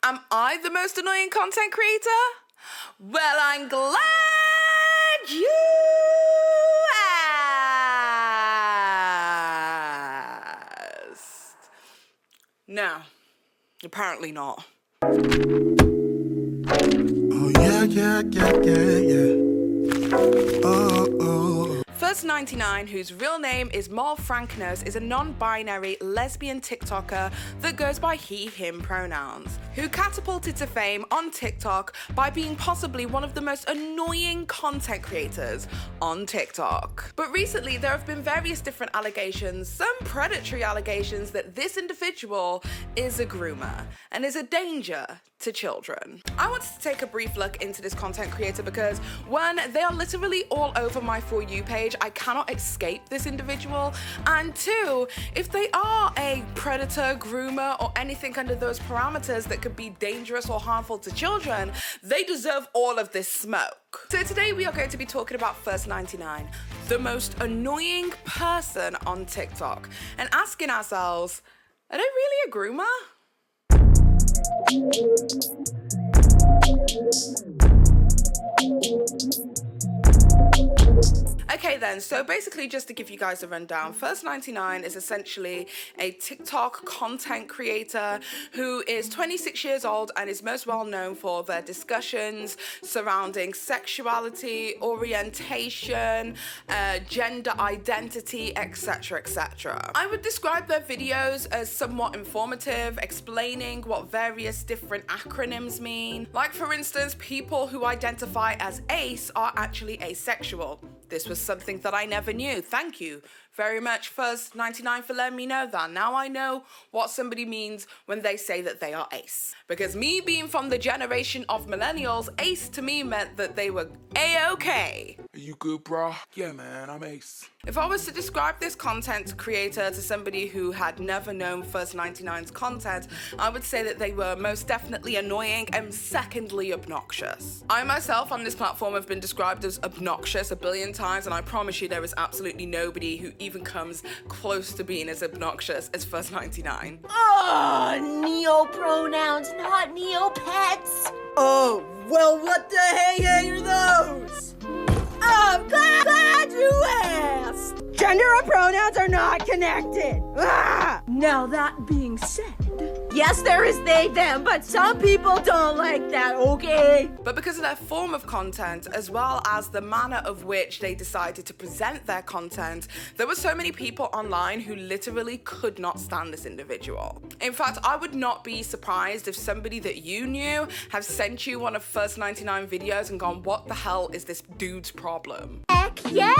Am I the most annoying content creator? Well, I'm glad you asked. No, apparently not. Oh, yeah. Oh. fuzzz99, whose real name is Mal Frankness, is a non-binary lesbian TikToker that goes by he, him pronouns, who catapulted to fame on TikTok by being possibly one of the most annoying content creators on TikTok. But recently there have been various different allegations, some predatory allegations, that this individual is a groomer and is a danger to children. I wanted to take a brief look into this content creator because, one, they are literally all over my For You page. I cannot escape this individual. And two, if they are a predator, groomer, or anything under those parameters that could be dangerous or harmful to children, they deserve all of this smoke. So today we are going to be talking about fuzzz99, the most annoying person on TikTok, and asking ourselves, are they really a groomer? Okay then, so basically just to give you guys a rundown, fuzzz99 is essentially a TikTok content creator who is 26 years old and is most well known for their discussions surrounding sexuality, orientation, gender identity, etc, etc. I would describe their videos as somewhat informative, explaining what various different acronyms mean. Like for instance, people who identify as ace are actually asexual. This was something that I never knew. Thank you very much, fuzzz99, for letting me know that. Now I know what somebody means when they say that they are ace. Because me being from the generation of millennials, ace to me meant that they were A-okay. Are you good, bro? Yeah, man, I'm ace. If I was to describe this content creator to somebody who had never known fuzzz99's content, I would say that they were most definitely annoying and secondly obnoxious. I myself on this platform have been described as obnoxious a billion times, and I promise you there is absolutely nobody who even comes close to being as obnoxious as fuzzz99. Oh, neo-pronouns, not neo-pets. Oh, well, what the hey are those? Oh, glad you asked. Gender or pronouns are not connected. Ah! Now that being said, yes, there is they, them, but some people don't like that, okay? But because of their form of content, as well as the manner of which they decided to present their content, there were so many people online who literally could not stand this individual. In fact, I would not be surprised if somebody that you knew have sent you one of fuzzz99 videos and gone, what the hell is this dude's problem? Heck yeah!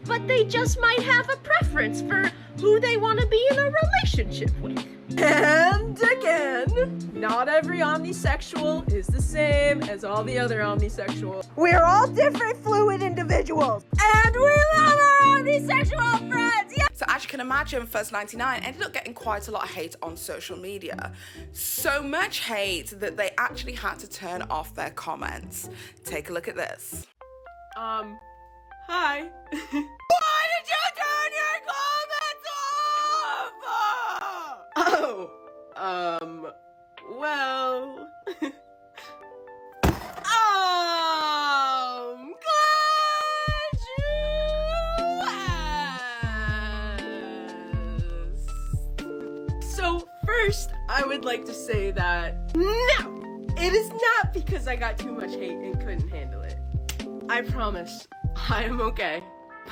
But they just might have a preference for who they want to be in a relationship with. And again, not every omnisexual is the same as all the other omnisexuals. We're all different fluid individuals. And we love our omnisexual friends! Yeah. So as you can imagine, fuzzz99 ended up getting quite a lot of hate on social media. So much hate that they actually had to turn off their comments. Take a look at this. Hi. Why did you turn your comments off? Oh, well. Glad you asked. So first, I would like to say that no, it is not because I got too much hate and couldn't handle it. I promise, I am okay.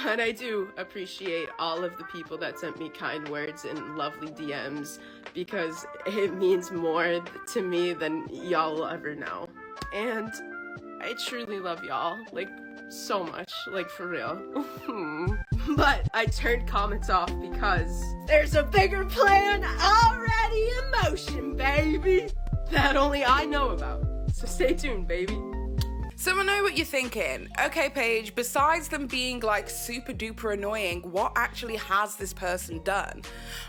But I do appreciate all of the people that sent me kind words and lovely DMs because it means more to me than y'all will ever know. And I truly love y'all, like, so much, like, for real. But I turned comments off because there's a bigger plan already in motion, baby, that only I know about. So stay tuned, baby. So I know what you're thinking. Okay, Paige, besides them being like super duper annoying, what actually has this person done?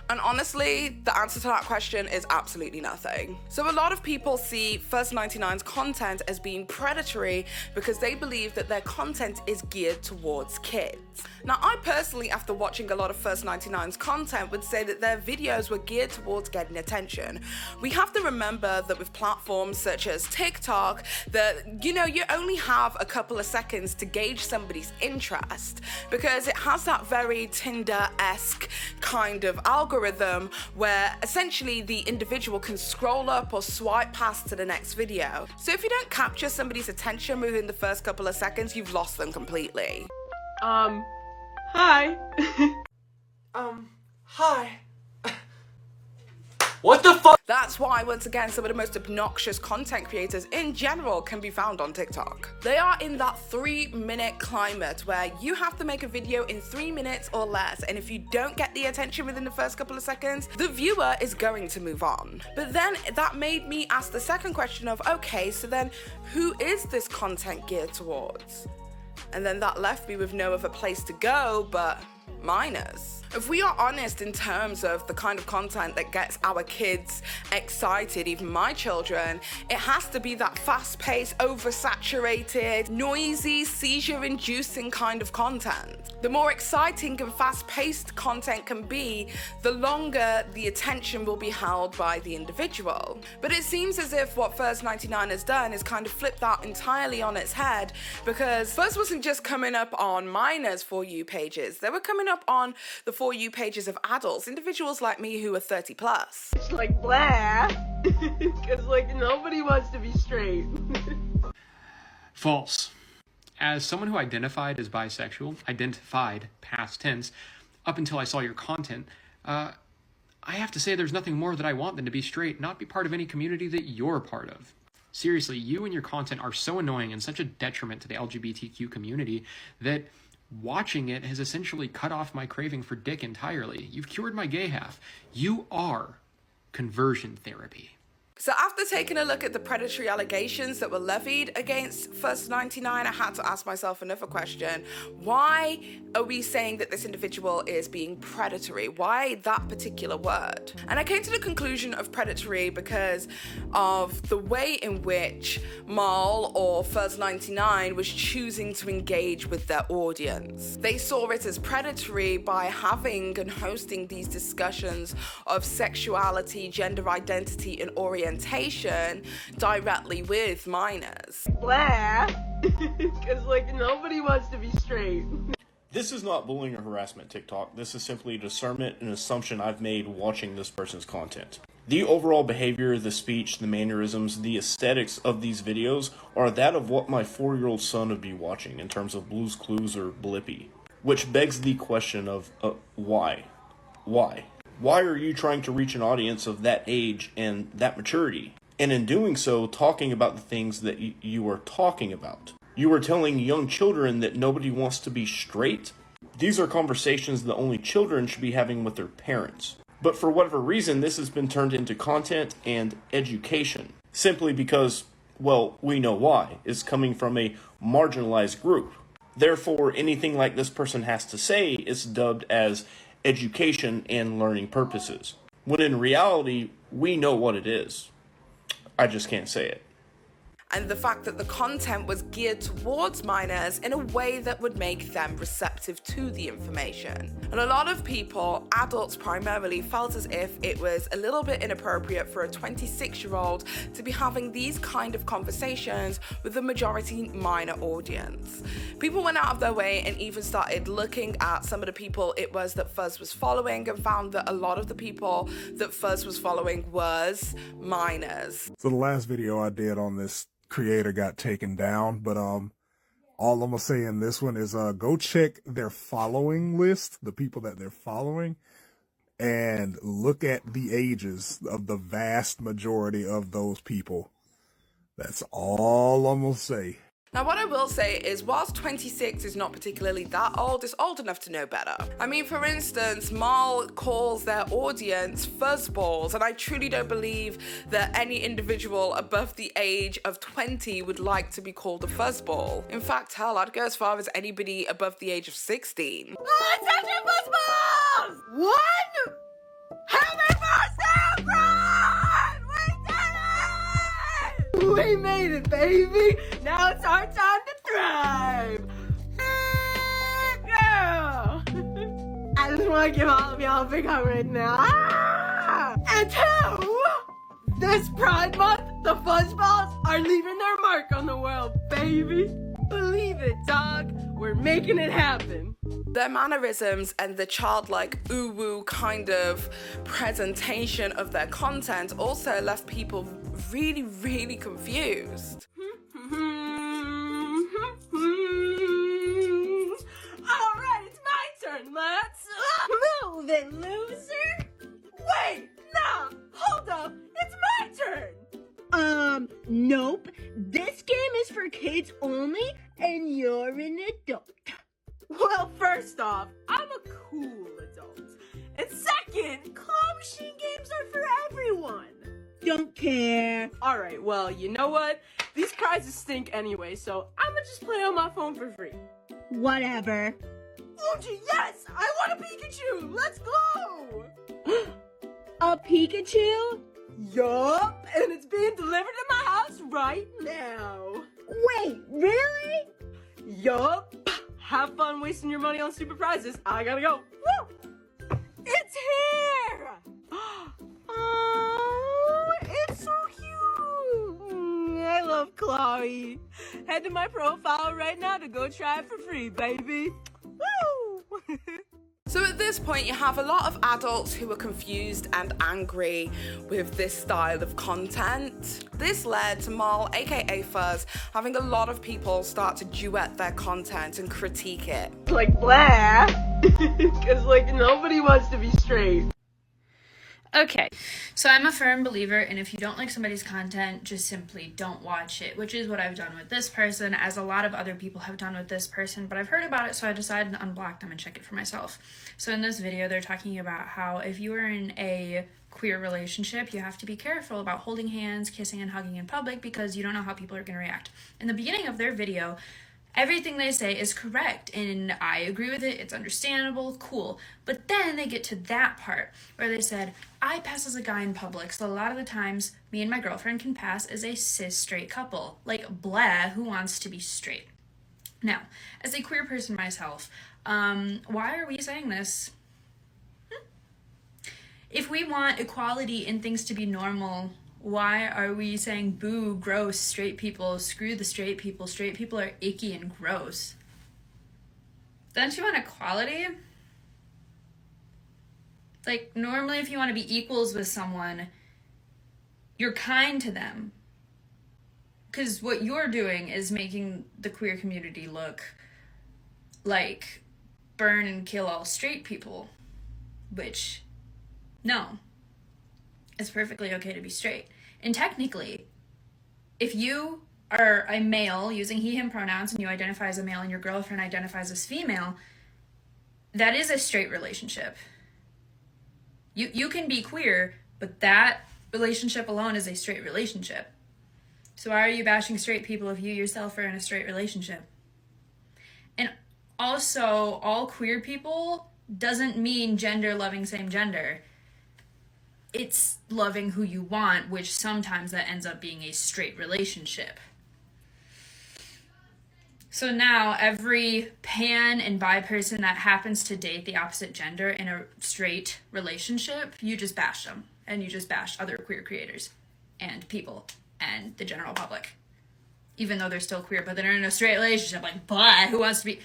And honestly, the answer to that question is absolutely nothing. So a lot of people see fuzzz99's content as being predatory because they believe that their content is geared towards kids. Now, I personally, after watching a lot of fuzzz99's content, would say that their videos were geared towards getting attention. We have to remember that with platforms such as TikTok, that, you know, you only have a couple of seconds to gauge somebody's interest because it has that very Tinder-esque kind of algorithm where essentially the individual can scroll up or swipe past to the next video. So if you don't capture somebody's attention within the first couple of seconds, you've lost them completely. Hi. Hi. What the fuck? That's why, once again, some of the most obnoxious content creators in general can be found on TikTok. They are in that 3-minute climate where you have to make a video in 3 minutes or less, and if you don't get the attention within the first couple of seconds, the viewer is going to move on. But then that made me ask the second question of, okay, so then who is this content geared towards? And then that left me with no other place to go but minors. If we are honest in terms of the kind of content that gets our kids excited, even my children, it has to be that fast-paced, oversaturated, noisy, seizure-inducing kind of content. The more exciting and fast-paced content can be, the longer the attention will be held by the individual. But it seems as if what fuzzz99 has done is kind of flip that entirely on its head, because Fuzz wasn't just coming up on minors For You pages, they were coming up on the For You pages of adults, individuals like me who are 30 plus. It's like blah, because like nobody wants to be straight. False. As someone who identified as bisexual, identified past tense, up until I saw your content, I have to say there's nothing more that I want than to be straight, not be part of any community that you're a part of. Seriously, you and your content are so annoying and such a detriment to the LGBTQ community that watching it has essentially cut off my craving for dick entirely. You've cured my gay half. You are conversion therapy. So after taking a look at the predatory allegations that were levied against fuzzz99, I had to ask myself another question. Why are we saying that this individual is being predatory? Why that particular word? And I came to the conclusion of predatory because of the way in which Mal or fuzzz99 was choosing to engage with their audience. They saw it as predatory by having and hosting these discussions of sexuality, gender identity, and orientation directly with minors. Blah, because like nobody wants to be straight. This is not bullying or harassment, TikTok. This is simply a discernment and assumption I've made watching this person's content. The overall behavior, the speech, the mannerisms, the aesthetics of these videos are that of what my 4-year-old son would be watching in terms of Blue's Clues or Blippi. Which begs the question of why? Why? Why are you trying to reach an audience of that age and that maturity? And in doing so, talking about the things that you are talking about. You are telling young children that nobody wants to be straight? These are conversations that only children should be having with their parents. But for whatever reason, this has been turned into content and education. Simply because, well, we know why. It's coming from a marginalized group. Therefore, anything like this person has to say is dubbed as education and learning purposes. When in reality, we know what it is. I just can't say it. And the fact that the content was geared towards minors in a way that would make them receptive to the information. And a lot of people, adults primarily, felt as if it was a little bit inappropriate for a 26-year-old to be having these kind of conversations with a majority minor audience. People went out of their way and even started looking at some of the people it was that Fuzz was following and found that a lot of the people that Fuzz was following was minors. So the last video I did on this creator got taken down, but all I'm gonna say in this one is go check their following list, the people that they're following, and look at the ages of the vast majority of those people. That's all I'm gonna say. Now, what I will say is, whilst 26 is not particularly that old, it's old enough to know better. I mean, for instance, Mal calls their audience fuzzballs, and I truly don't believe that any individual above the age of 20 would like to be called a fuzzball. In fact, hell, I'd go as far as anybody above the age of 16. Attention, fuzzballs! One! Heavy first down, we made it, baby! Now it's our time to thrive! Yeah! I just want to give all of y'all a big hug right now. Ah! And two, this Pride Month, the fuzzballs are leaving their mark on the world, baby! Believe it, dog! We're making it happen! Their mannerisms and the childlike ooh-woo kind of presentation of their content also left people really, really confused. Alright, it's my turn, let's move it, loser! Wait, no, hold up, it's my turn! Nope, this game is for kids only, and you're an adult. Well, first off, I'm a cool adult. And second, claw machine games are for everyone. Don't care. Alright, well, you know what? These prizes stink anyway, so I'ma just play on my phone for free. Whatever. Luigi, yes! I want a Pikachu! Let's go! A Pikachu? Yup, and it's being delivered to my house right now. Wait, really? Yup. Have fun wasting your money on stupid prizes. I gotta go. Woo! It's here! Oh, it's so cute. I love Chloe. Head to my profile right now to go try it for free, baby. Woo! So at this point, you have a lot of adults who are confused and angry with this style of content. This led to Mal, aka Fuzz, having a lot of people start to duet their content and critique it. Like, blah. Because, like, nobody wants to be straight. Okay, so I'm a firm believer in if you don't like somebody's content, just simply don't watch it, which is what I've done with this person, as a lot of other people have done with this person, but I've heard about it, so I decided to unblock them and check it for myself. So in this video, they're talking about how if you are in a queer relationship, you have to be careful about holding hands, kissing, and hugging in public because you don't know how people are going to react. In the beginning of their video, everything they say is correct, and I agree with it, it's understandable, cool. But then they get to that part where they said, I pass as a guy in public, so a lot of the times me and my girlfriend can pass as a cis straight couple. Like, blah, who wants to be straight? Now, as a queer person myself, why are we saying this? If we want equality and things to be normal, why are we saying, boo, gross, straight people, screw the straight people are icky and gross? Don't you want equality? Like, normally if you want to be equals with someone, you're kind to them. Because what you're doing is making the queer community look like burn and kill all straight people. Which, no. It's perfectly okay to be straight. And technically, if you are a male using he, him pronouns and you identify as a male and your girlfriend identifies as female, that is a straight relationship. You can be queer, but that relationship alone is a straight relationship. So why are you bashing straight people if you yourself are in a straight relationship? And also, all queer people doesn't mean gender loving same gender. It's loving who you want, which sometimes that ends up being a straight relationship. So now every pan and bi person that happens to date the opposite gender in a straight relationship, you just bash them. And you just bash other queer creators and people and the general public. Even though they're still queer, but they're in a straight relationship. Like, blah, who wants to be...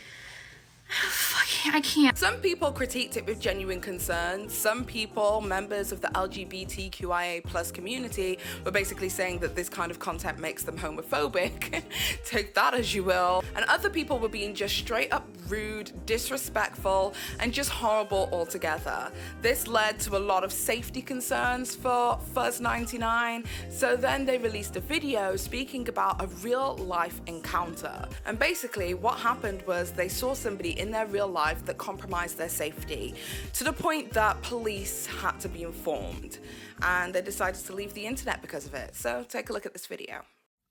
I can't. Some people critiqued it with genuine concern. Some people, members of the LGBTQIA+ community, were basically saying that this kind of content makes them homophobic. Take that as you will. And other people were being just straight up rude, disrespectful, and just horrible altogether. This led to a lot of safety concerns for fuzzz99, so then they released a video speaking about a real life encounter. And basically what happened was they saw somebody in their real life that compromised their safety to the point that police had to be informed, and they decided to leave the internet because of it. So take a look at this video.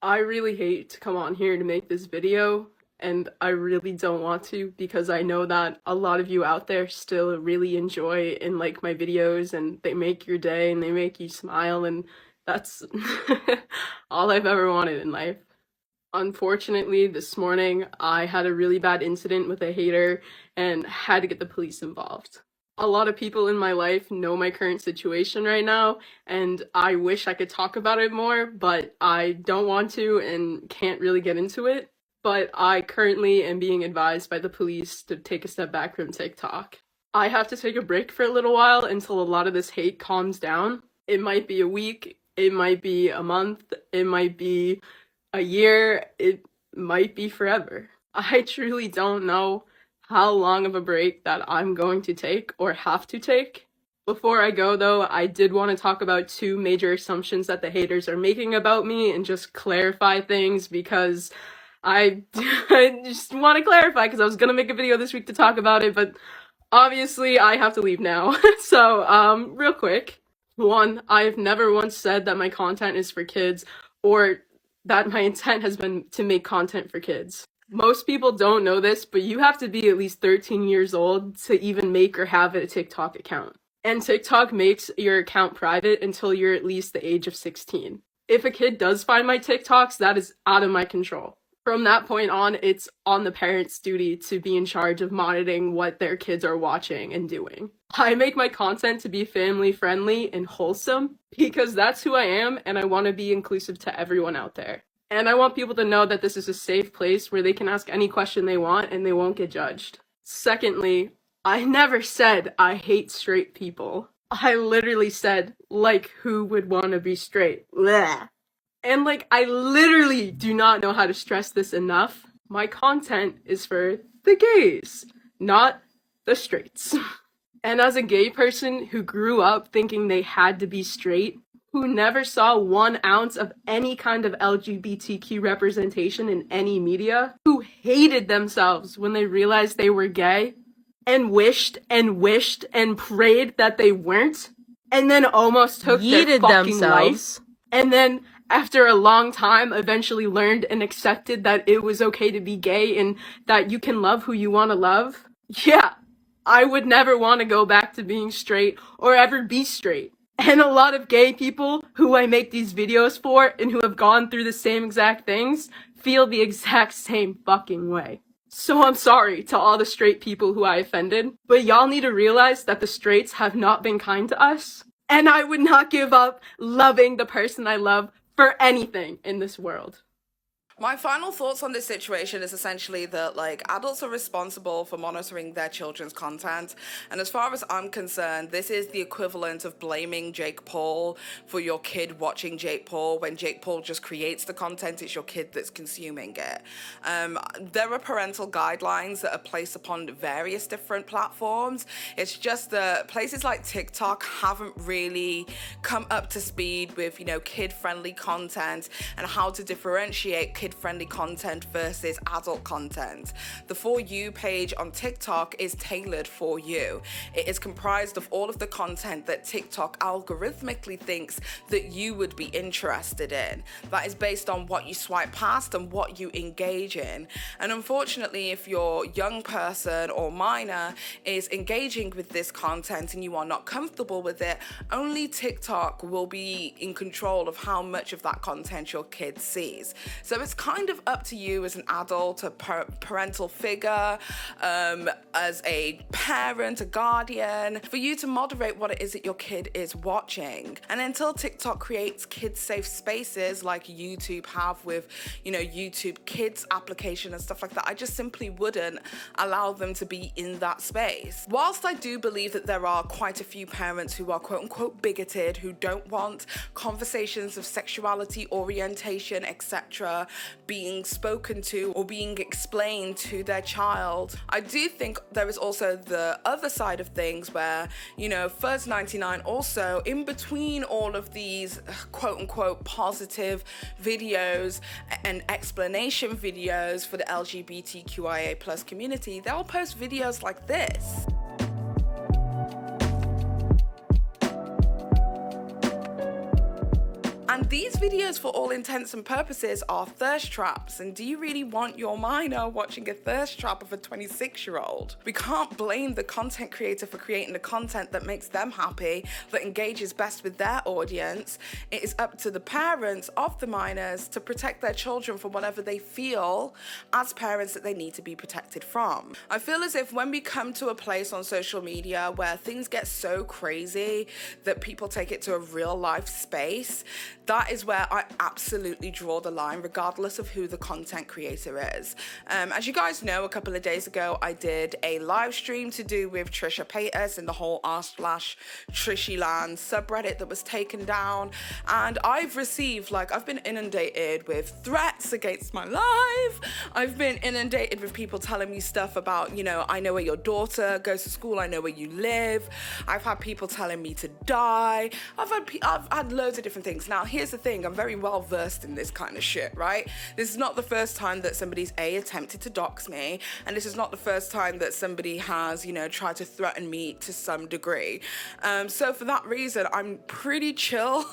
I really hate to come on here to make this video, and I really don't want to, because I know that a lot of you out there still really enjoy and like my videos, and they make your day and they make you smile, and that's all I've ever wanted in life. Unfortunately, this morning I had a really bad incident with a hater and had to get the police involved. A lot of people in my life know my current situation right now, and I wish I could talk about it more, but I don't want to and can't really get into it. But I currently am being advised by the police to take a step back from TikTok. I have to take a break for a little while until a lot of this hate calms down. It might be a week, it might be a month, it might be a year, it might be forever. I truly don't know how long of a break that I'm going to take or have to take. Before I go though, I did want to talk about two major assumptions that the haters are making about me and just clarify things, because I just want to clarify, because I was going to make a video this week to talk about it, but obviously I have to leave now. So, real quick. One, I've never once said that my content is for kids or that my intent has been to make content for kids. Most people don't know this, but you have to be at least 13 years old to even make or have a TikTok account. And TikTok makes your account private until you're at least the age of 16. If a kid does find my TikToks, that is out of my control. From that point on, it's on the parents' duty to be in charge of monitoring what their kids are watching and doing. I make my content to be family friendly and wholesome because that's who I am, and I want to be inclusive to everyone out there. And I want people to know that this is a safe place where they can ask any question they want and they won't get judged. Secondly, I never said I hate straight people. I literally said, like, who would want to be straight? Blech. And like, I literally do not know how to stress this enough. My content is for the gays, not the straights. And as a gay person who grew up thinking they had to be straight, who never saw 1 ounce of any kind of LGBTQ representation in any media, who hated themselves when they realized they were gay, and wished and prayed that they weren't, and then almost took their fucking life, and then after a long time eventually learned and accepted that it was okay to be gay and that you can love who you want to love. Yeah, I would never want to go back to being straight or ever be straight. And a lot of gay people who I make these videos for and who have gone through the same exact things feel the exact same fucking way. So I'm sorry to all the straight people who I offended, but y'all need to realize that the straights have not been kind to us. And I would not give up loving the person I love for anything in this world. My final thoughts on this situation is essentially that, like, adults are responsible for monitoring their children's content, and as far as I'm concerned, this is the equivalent of blaming Jake Paul for your kid watching Jake Paul when Jake Paul just creates the content, it's your kid that's consuming it. There are parental guidelines that are placed upon various different platforms. It's just that places like TikTok haven't really come up to speed with, you know, kid-friendly content and how to differentiate kid-friendly content versus adult content. The For You page on TikTok is tailored for you. It is comprised of all of the content that TikTok algorithmically thinks that you would be interested in. That is based on what you swipe past and what you engage in. And unfortunately, if your young person or minor is engaging with this content and you are not comfortable with it, only TikTok will be in control of how much of that content your kid sees. So it's kind of up to you as an adult, a parental figure, as a parent, a guardian, for you to moderate what it is that your kid is watching. And until TikTok creates kid-safe spaces like YouTube have with, you know, YouTube Kids application and stuff like that, I just simply wouldn't allow them to be in that space. Whilst I do believe that there are quite a few parents who are quote-unquote bigoted, who don't want conversations of sexuality, orientation, etc., being spoken to or being explained to their child. I do think there is also the other side of things where, you know, fuzzz99 also, in between all of these quote unquote positive videos and explanation videos for the LGBTQIA plus community, they'll post videos like this. And these videos, for all intents and purposes, are thirst traps. And do you really want your minor watching a thirst trap of a 26-year-old? We can't blame the content creator for creating the content that makes them happy, that engages best with their audience. It is up to the parents of the minors to protect their children from whatever they feel as parents that they need to be protected from. I feel as if when we come to a place on social media where things get so crazy that people take it to a real life space, that is where I absolutely draw the line, regardless of who the content creator is. As you guys know, a couple of days ago, I did a live stream to do with Trisha Paytas and the whole r/TrishyLand subreddit that was taken down. And I've received, I've been inundated with threats against my life. I've been inundated with people telling me stuff about, you know, I know where your daughter goes to school, I know where you live. I've had people telling me to die. I've had loads of different things. Now, here's the thing, I'm very well versed in this kind of shit, right? This is not the first time that somebody's attempted to dox me, and this is not the first time that somebody has, you know, tried to threaten me to some degree. So for that reason, I'm pretty chill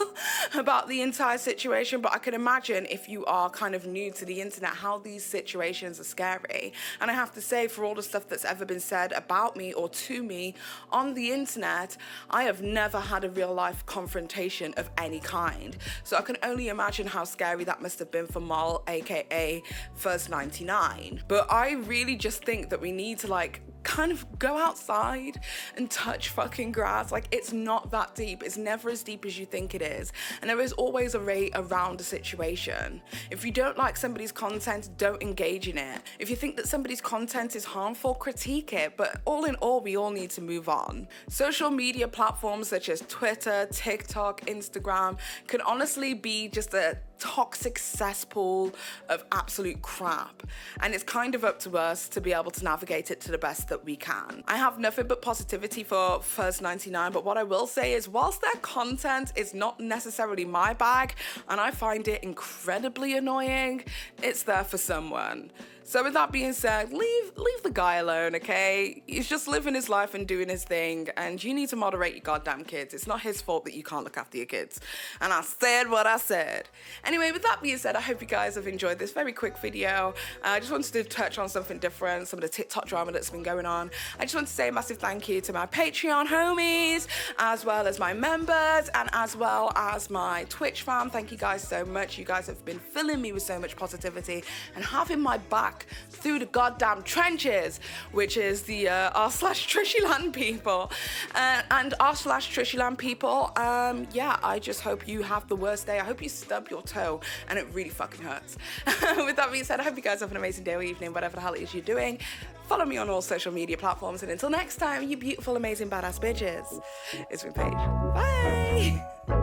about the entire situation, but I can imagine if you are kind of new to the internet, how these situations are scary. And I have to say, for all the stuff that's ever been said about me or to me on the internet, I have never had a real life confrontation of any kind. So I can only imagine how scary that must have been for Mal, aka fuzzz99. But I really just think that we need to kind of go outside and touch fucking grass. It's not that deep. It's never as deep as you think it is. And there is always a way around a situation. If you don't like somebody's content, don't engage in it. If you think that somebody's content is harmful, critique it. But all in all, we all need to move on. Social media platforms such as Twitter, TikTok, Instagram can honestly be just a toxic cesspool of absolute crap, and it's kind of up to us to be able to navigate it to the best that we can. I have nothing but positivity for fuzzz99, but what I will say is, whilst their content is not necessarily my bag and I find it incredibly annoying, it's there for someone. So with that being said, leave the guy alone, okay? He's just living his life and doing his thing, and you need to moderate your goddamn kids. It's not his fault that you can't look after your kids. And I said what I said. Anyway, with that being said, I hope you guys have enjoyed this very quick video. I just wanted to touch on something different, some of the TikTok drama that's been going on. I just want to say a massive thank you to my Patreon homies, as well as my members, and as well as my Twitch fam. Thank you guys so much. You guys have been filling me with so much positivity and having my back through the goddamn trenches, which is the r/TrishyLand people. And r/TrishyLand people, yeah, I just hope you have the worst day. I hope you stub your toe and it really fucking hurts. With that being said, I hope you guys have an amazing day or evening, whatever the hell it is you're doing. Follow me on all social media platforms, and until next time, you beautiful, amazing, badass bitches, it's been Paige. Bye!